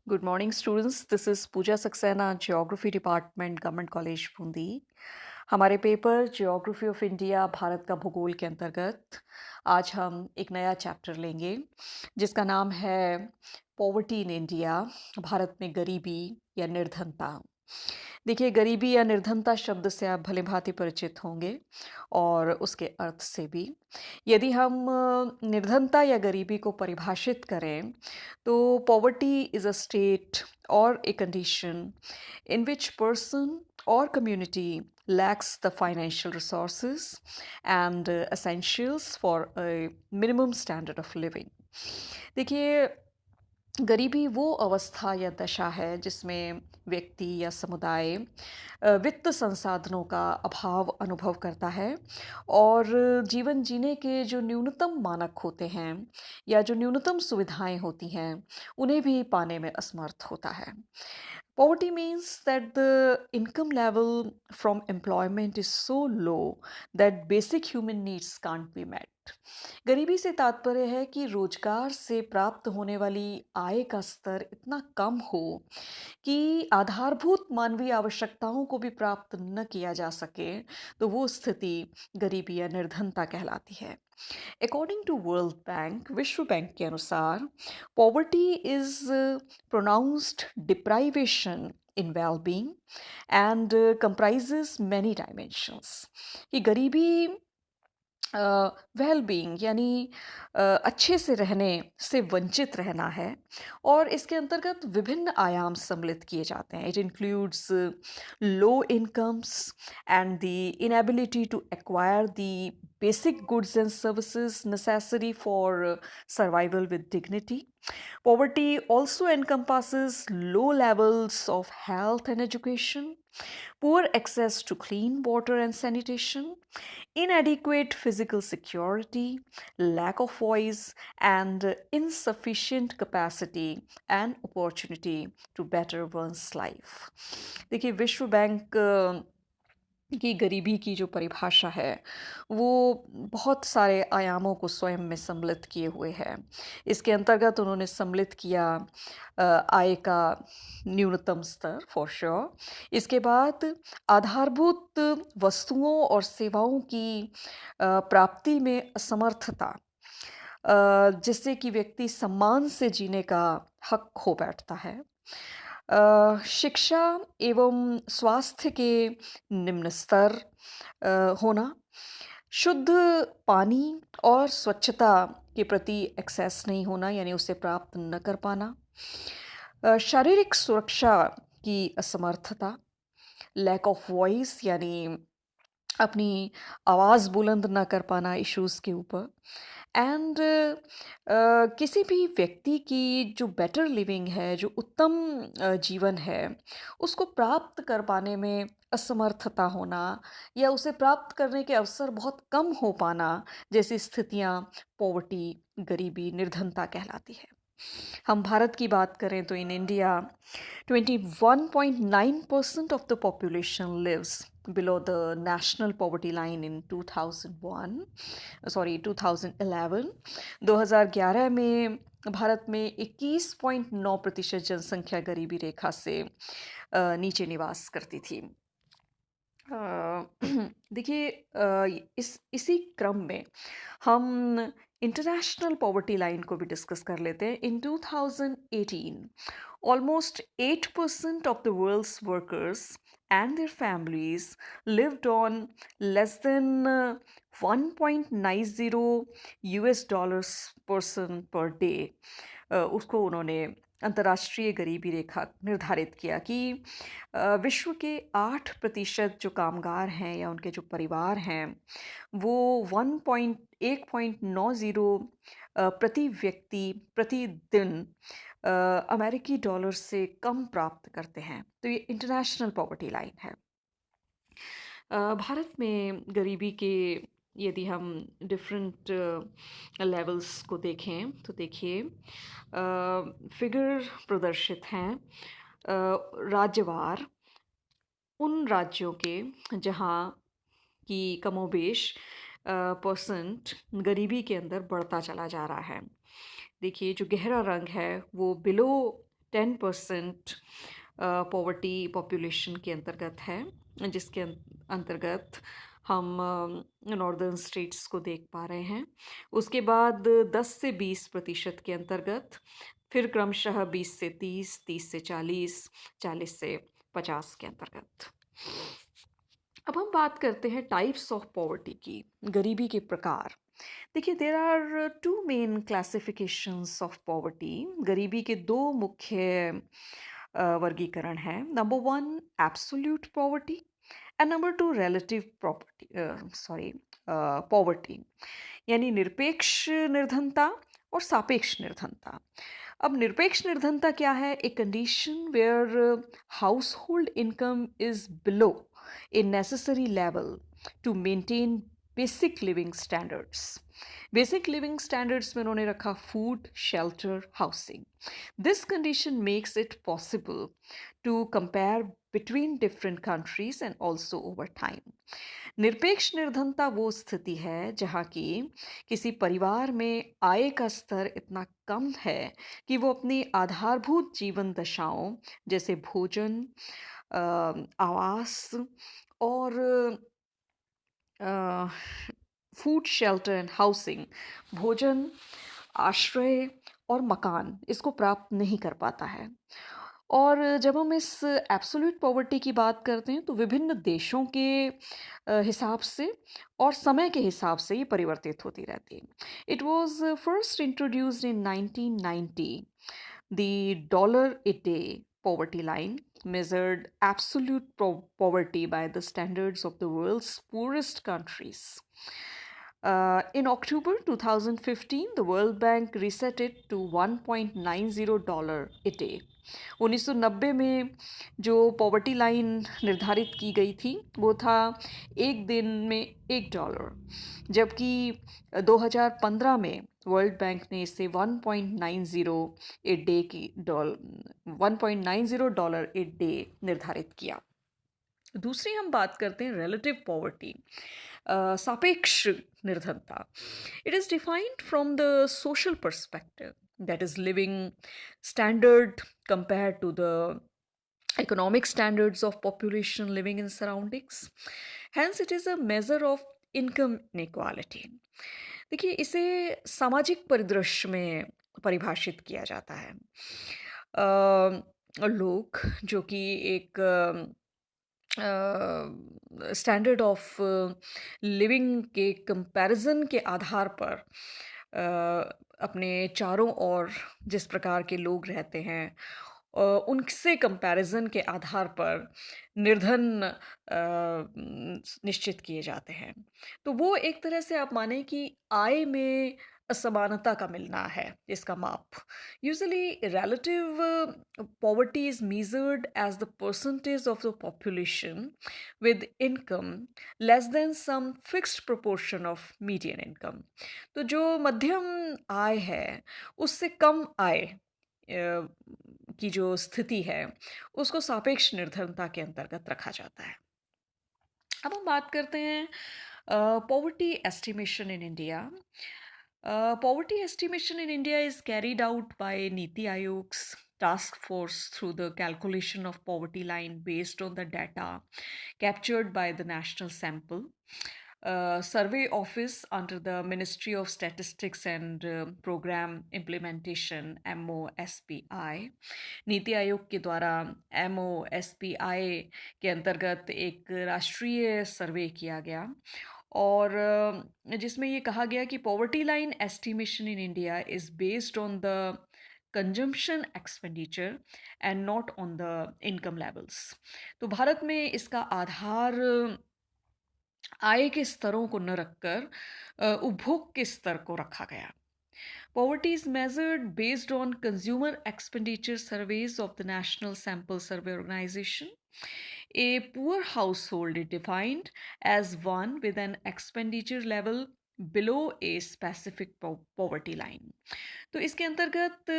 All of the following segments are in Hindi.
Good morning, students. This is Pooja Saxena, Geography Department, Government College, Bundi. हमारे paper geography of India Bharat का भूगोल के अंतर्गत आज हम एक नया चैप्टर लेंगे जिसका नाम है पॉवर्टी इन इंडिया, भारत में गरीबी या निर्धनता। देखिए, गरीबी या निर्धनता शब्द से आप भली भांति परिचित होंगे और उसके अर्थ से भी। यदि हम निर्धनता या गरीबी को परिभाषित करें तो poverty is a state or a condition in which person or community lacks the financial resources and essentials for a minimum standard of living। देखिए, गरीबी वो अवस्था या दशा है जिसमें व्यक्ति या समुदाय वित्त संसाधनों का अभाव अनुभव करता है और जीवन जीने के जो न्यूनतम मानक होते हैं या जो न्यूनतम सुविधाएं होती हैं उन्हें भी पाने में असमर्थ होता है। Poverty means that the income level from employment is so low that basic human needs can't be met। गरीबी से तात्पर्य है कि रोजगार से प्राप्त होने वाली आय का स्तर इतना कम हो कि आधारभूत मानवीय आवश्यकताओं को भी प्राप्त न किया जा सके, तो वो स्थिति गरीबी या निर्धनता कहलाती है। अकॉर्डिंग टू वर्ल्ड बैंक, विश्व बैंक के अनुसार poverty is pronounced deprivation in well-being and comprises many dimensions। कि गरीबी वेल बीइंग यानी अच्छे से रहने से वंचित रहना है और इसके अंतर्गत विभिन्न आयाम सम्मिलित किए जाते हैं। It includes low incomes and the inability to acquire the basic goods and services necessary for survival with dignity। Poverty also encompasses low levels of health and education, poor access to clean water and sanitation, inadequate physical security, lack of voice, and insufficient capacity and opportunity to better one's life। देखिए, विश्व बैंक की गरीबी की जो परिभाषा है वो बहुत सारे आयामों को स्वयं में सम्मिलित किए हुए है। इसके अंतर्गत उन्होंने सम्मिलित किया आय का न्यूनतम स्तर फॉर श्योर। इसके बाद आधारभूत वस्तुओं और सेवाओं की प्राप्ति में असमर्थता, जिससे कि व्यक्ति सम्मान से जीने का हक खो बैठता है। शिक्षा एवं स्वास्थ्य के निम्न स्तर होना, शुद्ध पानी और स्वच्छता के प्रति एक्सेस नहीं होना यानी उसे प्राप्त न कर पाना, शारीरिक सुरक्षा की असमर्थता, लैक ऑफ वॉइस यानी अपनी आवाज़ बुलंद ना कर पाना इश्यूज़ के ऊपर एंड किसी भी व्यक्ति की जो बेटर लिविंग है, जो उत्तम जीवन है, उसको प्राप्त कर पाने में असमर्थता होना या उसे प्राप्त करने के अवसर बहुत कम हो पाना जैसी स्थितियाँ पॉवर्टी, गरीबी, निर्धनता कहलाती है। हम भारत की बात करें तो in India 21.9% of the population lives below the national poverty line in 2011। 2011 में भारत में 21.9% जनसंख्या गरीबी रेखा से नीचे निवास करती थी। देखिए, इसी क्रम में हम इंटरनेशनल पॉवर्टी लाइन को भी डिस्कस कर लेते हैं। इन 2018 almost 8% of the world's workers and their families lived on less than 1.90 US dollars person per day। उसको उन्होंने अंतर्राष्ट्रीय गरीबी रेखा निर्धारित किया कि विश्व के 8% जो कामगार हैं या उनके जो परिवार हैं वो 1.90 प्रति व्यक्ति प्रतिदिन अमेरिकी डॉलर से कम प्राप्त करते हैं। तो ये इंटरनेशनल पॉवर्टी लाइन है। भारत में गरीबी के यदि हम डिफरेंट लेवल्स को देखें तो देखिए, फिगर प्रदर्शित हैं राज्यवार उन राज्यों के जहाँ की कमोबेश परसेंट गरीबी के अंदर बढ़ता चला जा रहा है। देखिए, जो गहरा रंग है वो बिलो 10% पॉवर्टी पॉपुलेशन के अंतर्गत है, जिसके अंतर्गत हम नॉर्दर्न स्टेट्स को देख पा रहे हैं। उसके बाद 10 से 20% के अंतर्गत, फिर क्रमशः 20 से 30, 30 से 40, 40 से 50 के अंतर्गत। अब हम बात करते हैं टाइप्स ऑफ पॉवर्टी की, गरीबी के प्रकार। देखिए, there are two main classifications of poverty. गरीबी के दो मुख्य वर्गीकरण हैं। Number one, absolute poverty, and number two, relative property sorry poverty, यानी निरपेक्ष निर्धनता और सापेक्ष निर्धनता। अब निरपेक्ष निर्धनता क्या है? A condition where household income is below a necessary level to maintain basic living standards. Basic living standards में उन्होंने रखा food, shelter, housing. This condition makes it possible to compare between different countries and also over time. निरपेक्ष निर्धनता वो स्थिति है जहाँ की किसी परिवार में आय का स्तर इतना कम है कि वो अपनी आधारभूत जीवन दशाओं जैसे भोजन, आवास और फूड, शेल्टर एंड हाउसिंग, भोजन, आश्रय और मकान, इसको प्राप्त नहीं कर पाता है। और जब हम इस एब्सोल्यूट पॉवर्टी की बात करते हैं तो विभिन्न देशों के हिसाब से और समय के हिसाब से ये परिवर्तित होती रहती है। It was first introduced in 1990। The dollar a day poverty line measured absolute poverty by the standards of the world's poorest countries. In October 2015, the World Bank reset it to $1.90 a day. 1990 में जो पॉवर्टी लाइन निर्धारित की गई थी वो था एक दिन में $1, जबकि 2015 में वर्ल्ड बैंक ने इसे 1.90 ए डे निर्धारित किया। दूसरी हम बात करते हैं रिलेटिव पॉवर्टी, सापेक्ष निर्धनता। It is defined from the social perspective, that is living standard compared to the economic standards of population living in surroundings. Hence, it is a measure of income inequality. देखिए, इसे सामाजिक परिदृश्य में परिभाषित किया जाता है। लोग जो कि एक स्टैंडर्ड ऑफ लिविंग के कंपैरिजन के आधार पर अपने चारों ओर जिस प्रकार के लोग रहते हैं उनसे कंपैरिजन के आधार पर निर्धन निश्चित किए जाते हैं। तो वो एक तरह से आप माने कि आय में असमानता का मिलना है इसका माप। Usually relative poverty is measured as the percentage of the population with income less than some fixed proportion of median income. तो जो मध्यम आय है उससे कम आय की जो स्थिति है उसको सापेक्ष निर्धनता के अंतर्गत रखा जाता है। अब हम बात करते हैं poverty estimation in India. Poverty estimation in India is carried out by Niti Aayog's task force through the calculation of poverty line based on the data captured by the national sample. Survey office under the Ministry of Statistics and Program Implementation, MOSPI, NITI Aayog के द्वारा MOSPI के अंतर्गत एक राष्ट्रीय सर्वे किया गया और जिसमें ये कहा गया कि poverty line estimation in India is based on the consumption expenditure and not on the income levels. तो भारत में इसका आधार आय के स्तरों को न रखकर उपभोग के स्तर को रखा गया। Poverty is measured based on consumer expenditure surveys of the National Sample Survey Organization. A poor household is defined as one with an expenditure level below a specific poverty line. तो इसके अंतर्गत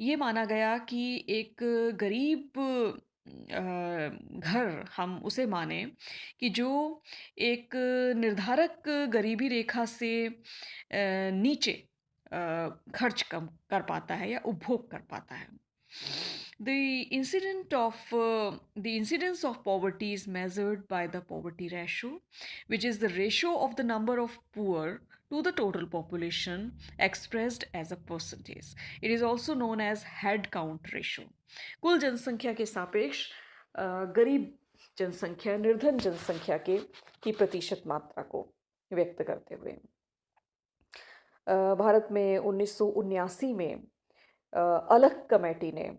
ये माना गया कि एक गरीब घर हम उसे माने कि जो एक निर्धारक गरीबी रेखा से नीचे खर्च कम कर पाता है या उपभोग कर पाता है। The incidence of poverty is measured by the poverty ratio, which is the ratio of the number of poor to the total population expressed as a percentage. It is also known as head count ratio. कुल जनसंख्या के सापेक्ष गरीब जनसंख्या निर्धन जनसंख्या के की प्रतिशत मात्रा को व्यक्त करते हुए भारत में 1979 में अलग कमेटी ने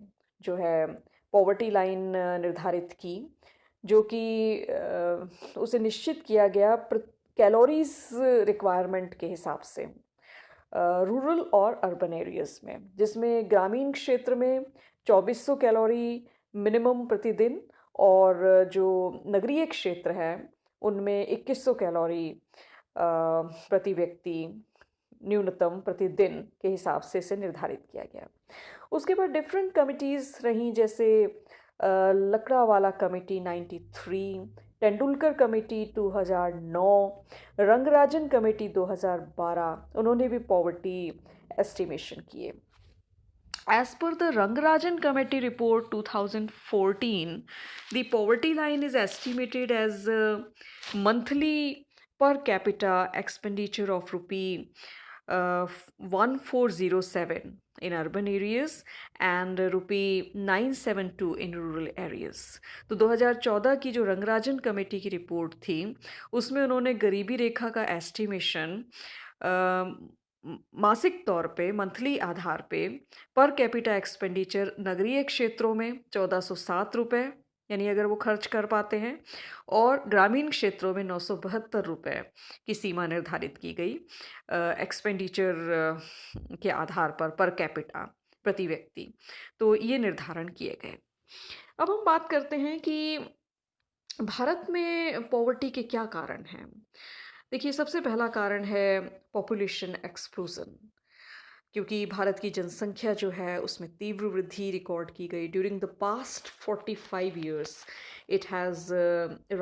जो है पॉवर्टी लाइन निर्धारित की, जो कि उसे निश्चित किया गया कैलोरीज रिक्वायरमेंट के हिसाब से रूरल और अर्बन एरियाज़ में, जिसमें ग्रामीण क्षेत्र में 2400 कैलोरी मिनिमम प्रतिदिन और जो नगरीय क्षेत्र हैं उनमें 2100 कैलोरी प्रति व्यक्ति न्यूनतम प्रतिदिन के हिसाब से इसे निर्धारित किया गया। उसके बाद डिफरेंट कमिटीज़ रहीं, जैसे Lakdawala committee 93, Tendulkar committee 2009, Rangarajan committee 2012, उन्होंने भी पॉवर्टी एस्टिमेशन किए। As per the Rangarajan Committee report 2014, the poverty line is estimated as monthly per capita expenditure of rupee 1407 in urban areas and rupee 972 in rural areas. तो 2014 की जो रंगराजन कमेटी की रिपोर्ट थी उसमें उन्होंने गरीबी रेखा का एस्टिमेशन मासिक तौर पे मंथली आधार पे पर कैपिटा एक्सपेंडिचर नगरीय क्षेत्रों में 1407 रुपये, यानी अगर वो खर्च कर पाते हैं, और ग्रामीण क्षेत्रों में 972 रुपये की सीमा निर्धारित की गई एक्सपेंडिचर के आधार पर कैपिटा प्रति व्यक्ति। तो ये निर्धारण किए गए। अब हम बात करते हैं कि भारत में पॉवर्टी के क्या कारण हैं। देखिए, सबसे पहला कारण है पॉपुलेशन एक्सप्लोजन, क्योंकि भारत की जनसंख्या जो है उसमें तीव्र वृद्धि रिकॉर्ड की गई। During the past 45 years it has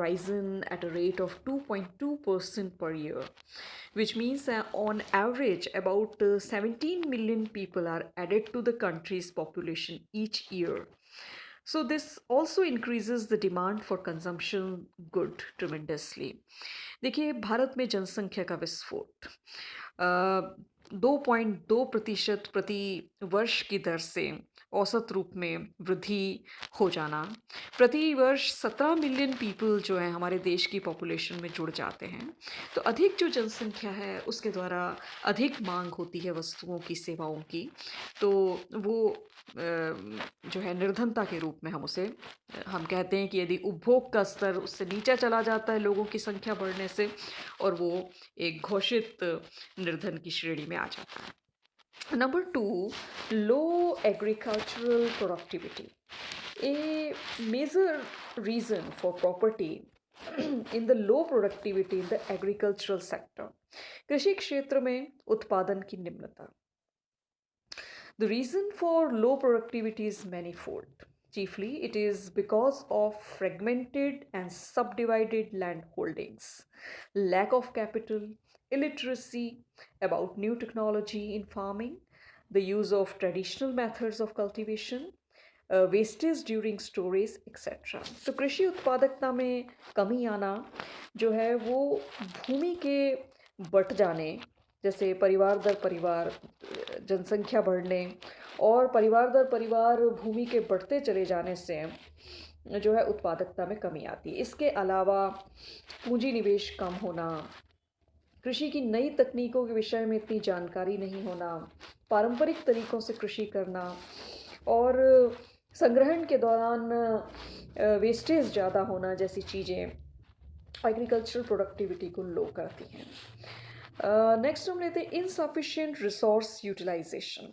risen at a rate of 2.2% per year, which means on average about 17 million people are added to the country's population each year. So this also increases the demand for consumption good tremendously. देखिए, भारत में जनसंख्या का विस्फोट 2.2% प्रति वर्ष की दर से औसत रूप में वृद्धि हो जाना, प्रति वर्ष 17 मिलियन पीपल जो हैं हमारे देश की पॉपुलेशन में जुड़ जाते हैं। तो अधिक जो जनसंख्या है उसके द्वारा अधिक मांग होती है वस्तुओं की, सेवाओं की, तो वो जो है निर्धनता के रूप में हम कहते हैं कि यदि उपभोग का स्तर उससे नीचे चला जाता है लोगों की संख्या बढ़ने से, और वो एक घोषित निर्धन की श्रेणी में आ जाता है। Number 2, low agricultural productivity. A major reason for poverty in the low productivity in the agricultural sector. कृषि क्षेत्र में उत्पादन की निम्नता. The reason for low productivity is manifold. Chiefly, it is because of fragmented and subdivided land holdings, lack of capital, illiteracy about new technology in farming, the use of traditional methods of cultivation, wastage during storage, etc. तो कृषि उत्पादकता में कमी आना जो है वो भूमि के बट जाने, जैसे परिवार दर परिवार जनसंख्या बढ़ने और परिवार दर परिवार भूमि के बढ़ते चले जाने से जो है उत्पादकता में कमी आती है। इसके अलावा पूंजी निवेश कम होना, कृषि की नई तकनीकों के विषय में इतनी जानकारी नहीं होना, पारंपरिक तरीकों से कृषि करना और संग्रहण के दौरान वेस्टेज ज़्यादा होना जैसी चीज़ें एग्रीकल्चरल प्रोडक्टिविटी को लो करती हैं। नेक्स्ट हम लेते हैं इनसफिशिएंट रिसोर्स यूटिलाइजेशन।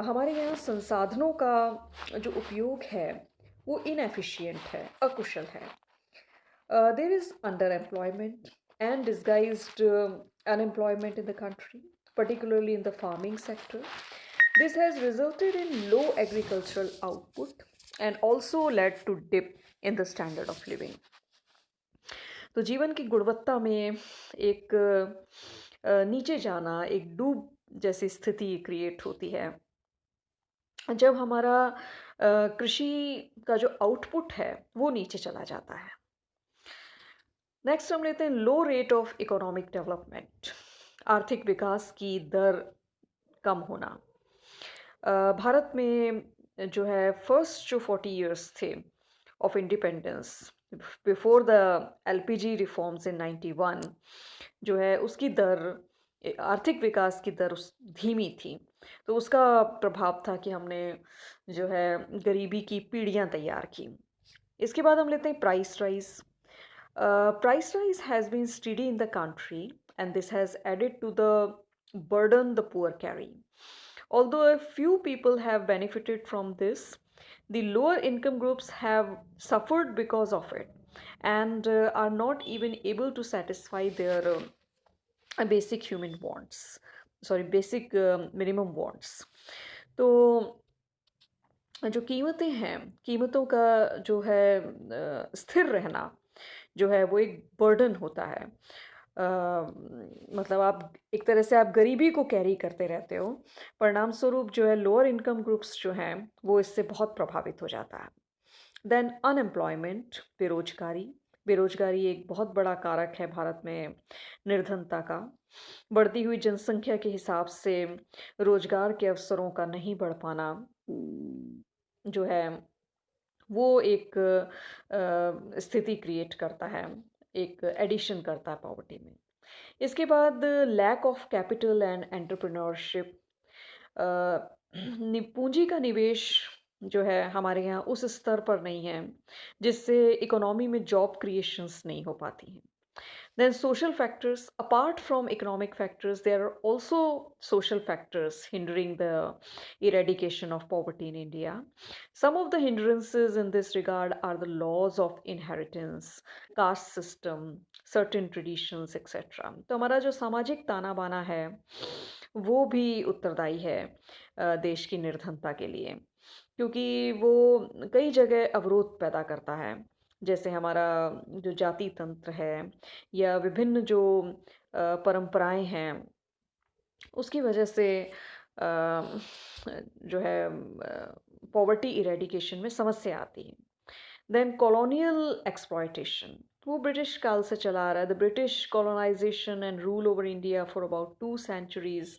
हमारे यहाँ संसाधनों का जो उपयोग है वो इनएफिशिएंट है, अकुशल है। There is underemployment and disguised unemployment in the country, particularly in the farming sector. This has resulted in low agricultural output and also led to dip in the standard of living. तो जीवन की गुणवत्ता में एक नीचे जाना, एक डूब जैसी स्थिति क्रिएट होती है। जब हमारा कृषि का जो आउटपुट है, वो नीचे चला जाता है। नेक्स्ट हम लेते हैं लो रेट ऑफ इकोनॉमिक डेवलपमेंट, आर्थिक विकास की दर कम होना। भारत में जो है फर्स्ट जो 40 इयर्स थे of independence before the LPG reforms in 91, जो है उसकी दर आर्थिक विकास की दर धीमी थी। तो उसका प्रभाव था कि हमने जो है गरीबी की पीढ़ियां तैयार की। इसके बाद हम लेते हैं price rise. Price rise has been steady in the country, and this has added to the burden the poor carry. Although a few people have benefited from this, the lower income groups have suffered because of it and are not even able to satisfy their basic human wants. Sorry, basic minimum wants. तो जो कीमतें हैं, कीमतों का जो है स्थिर रहना जो है वो एक बर्डन होता है। मतलब आप एक तरह से आप गरीबी को कैरी करते रहते हो। परिणाम स्वरूप जो है लोअर इनकम ग्रुप्स जो हैं वो इससे बहुत प्रभावित हो जाता है। देन अनएम्प्लॉयमेंट, बेरोजगारी। बेरोजगारी एक बहुत बड़ा कारक है भारत में निर्धनता का। बढ़ती हुई जनसंख्या के हिसाब से रोजगार के अवसरों का नहीं बढ़ पाना जो है वो एक स्थिति क्रिएट करता है, एक एडिशन करता है पॉवर्टी में। इसके बाद lack of capital and entrepreneurship, पूंजी का निवेश जो है हमारे यहाँ उस स्तर पर नहीं है जिससे इकोनॉमी में जॉब क्रिएशंस नहीं हो पाती हैं। Then social factors, apart from economic factors, there are also social factors hindering the eradication of poverty in India. Some of the hindrances in this regard are the laws of inheritance, caste system, certain traditions, etc. तो हमारा जो सामाजिक ताना बाना है वो भी उत्तरदायी है देश की निर्धनता के लिए, क्योंकि वो कई जगह अवरोध पैदा करता है। जैसे हमारा जो जाति तंत्र है या विभिन्न जो परंपराएं हैं उसकी वजह से जो है पॉवर्टी इरेडिकेशन में समस्या आती है। देन कॉलोनियल एक्सप्लॉयटेशन, वो ब्रिटिश काल से चला आ रहा है। The British colonisation and rule over India for about 2 centuries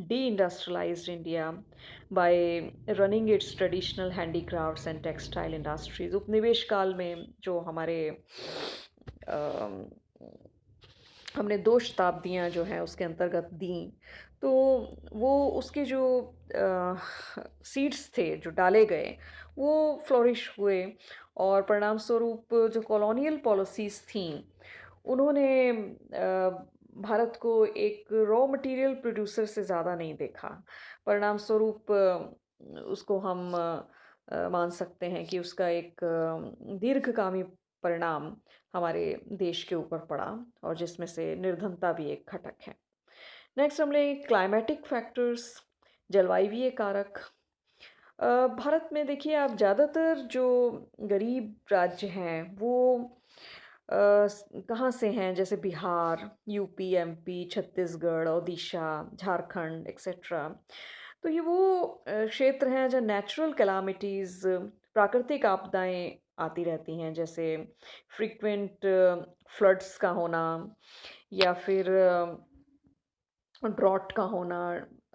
deindustrialised India by running its traditional handicrafts and textile industries. उपनिवेश काल में जो हमारे हमने 2 शताब्दियाँ जो हैं उसके अंतर्गत दी, तो वो उसके जो सीड्स थे जो डाले गए वो फ्लोरिश हुए और परिणाम स्वरूप जो कॉलोनियल पॉलिसीज़ थीं उन्होंने भारत को एक रॉ मटेरियल प्रोड्यूसर से ज़्यादा नहीं देखा। परिणाम स्वरूप उसको हम मान सकते हैं कि उसका एक दीर्घकामी परिणाम हमारे देश के ऊपर पड़ा और जिसमें से निर्धनता भी एक घटक है। नेक्स्ट हम लेंगे क्लाइमेटिक फैक्टर्स, जलवायु कारक। भारत में देखिए आप ज़्यादातर जो गरीब राज्य हैं वो कहाँ से हैं, जैसे Bihar, UP, MP, Chhattisgarh, Odisha, Jharkhand etcetera. तो ये वो क्षेत्र हैं जहाँ नेचुरल कैलामिटीज़, प्राकृतिक आपदाएं आती रहती हैं, जैसे फ्रीक्वेंट फ्लड्स का होना या फिर ड्रॉट का होना,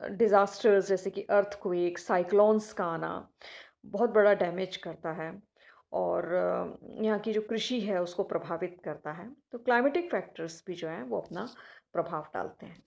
डिज़ास्टर्स जैसे कि अर्थक्वेक, साइक्लोन्स का आना बहुत बड़ा डैमेज करता है और यहाँ की जो कृषि है उसको प्रभावित करता है। तो क्लाइमेटिक फैक्टर्स भी जो हैं वो अपना प्रभाव डालते हैं।